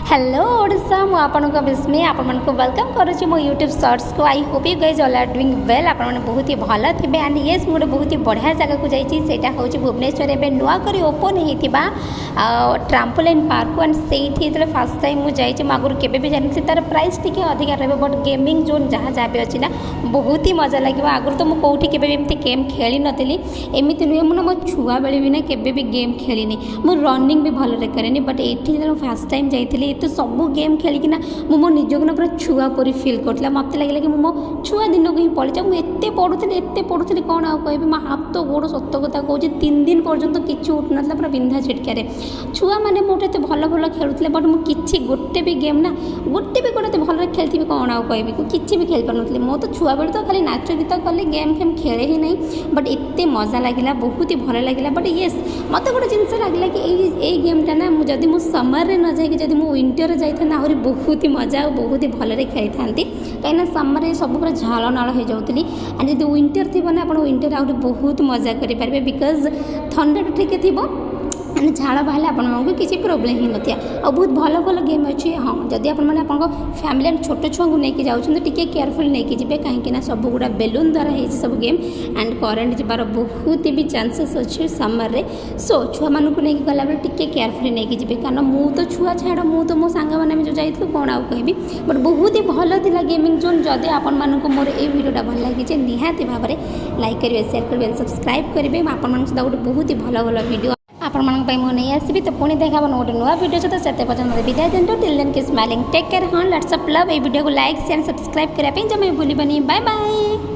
Hello Odisha मु आपन को विस्मय आपण को वेलकम करुच्ची मो यूट्यूब सर्ट्स को। I hope you guys all are doing well. आपण बहुत ही भल थे एंड येस मुझे बहुत ही बढ़िया जगह को जाइए हूँ भुवनेश्वर एवं नुआ कर ओपन होता ट्राम्पोलाइन पार्क एंड से फास्ट टाइम मुझे आगुरी के जानी तार प्राइस टी अधिक रहा बट गेमिंग जोन जहाँ जहाँ भी अच्छी ना बहुत ही मजा लगे। आगुरी तो मुझे कौटी के गेम खेली नी एमती नुहे मुझे मो छुआ बेले भी ना के गेम खेलनी मुझे रनिंग भी भल करेनि बट ये फास्ट टाइम जाइए तो सब गेम खेलिकिना मो निज को पूरा छुआ परी फिल करता मत लगे कि मो छुआ दिन को ही पढ़ी मुझे पढ़ुली कौन आ कह मो हाथ तो गोड़ सत कथा कौन 3 दिन पर्यंत किसी उठू ना पूरा बिंधा छिटकार छुआ मैंने मोटे एत भल भल खेलुले बट मुझे गोटे भी गेम ना गोटे भी गोटे भल खेली कौन आ कह कि भी खेल पार मो तो छुआ बेले तो खाली नाच गीत कले गेम फेम खेले ही नहीं बट एत मजा लगे बहुत ही भल लगे बट येस मत गोटे जिन लगे कि गेमटा ना जदि मु समर न जाकि विंटर जाइए आहरी बहुत ही मजा और बहुत ही भलरे खेली था कहीं समर सब पूरा झाल नाल हो जाती एंड जब विंटर थी ना आप विंटर आहरी बहुत मजा करेंगे बिकज ठंडा ठीक थी मैंने झाड़ बाहर आपको किसी प्रोब्लेम ही नहीं और बहुत भल भल गेम अच्छी। हाँ जदि आप फैमिली छोट छुआ को लेकिन जाऊँ टी केयरफुल नहीं जी कहीं सब गुड़ा बेलून द्वारा हो सब गेम एंड करेन्ट जबार बहुत भी चांसेस अच्छे समर रे सो छुआ मानू नहीं गला बेले टी केयरफुल नहीं जी कारण मु तो छुआ छाड़ मु तो मो सांग मैंने जो जाइए कौन आउ कहि बट बहुत ही भल था गेमिंग जोन जदि आपण मोर ये वीडियोटा भल लगी निहाती भाव में लाइक करेंगे शेयर करेंगे सब्सक्राइब करेंगे आपण गोटे बहुत ही भल भल वीडियो आपण मुझे नहीं आसबि तो पुणी देखा गोटे नुआ वीडियो सहित से पर्यटन विदाय दिंटू till then keep smiling take care हाँ लट्स अप लव। ये वीडियो को लाइक शेयर सब्सक्राइब करने जमा भूलनी। Bye bye.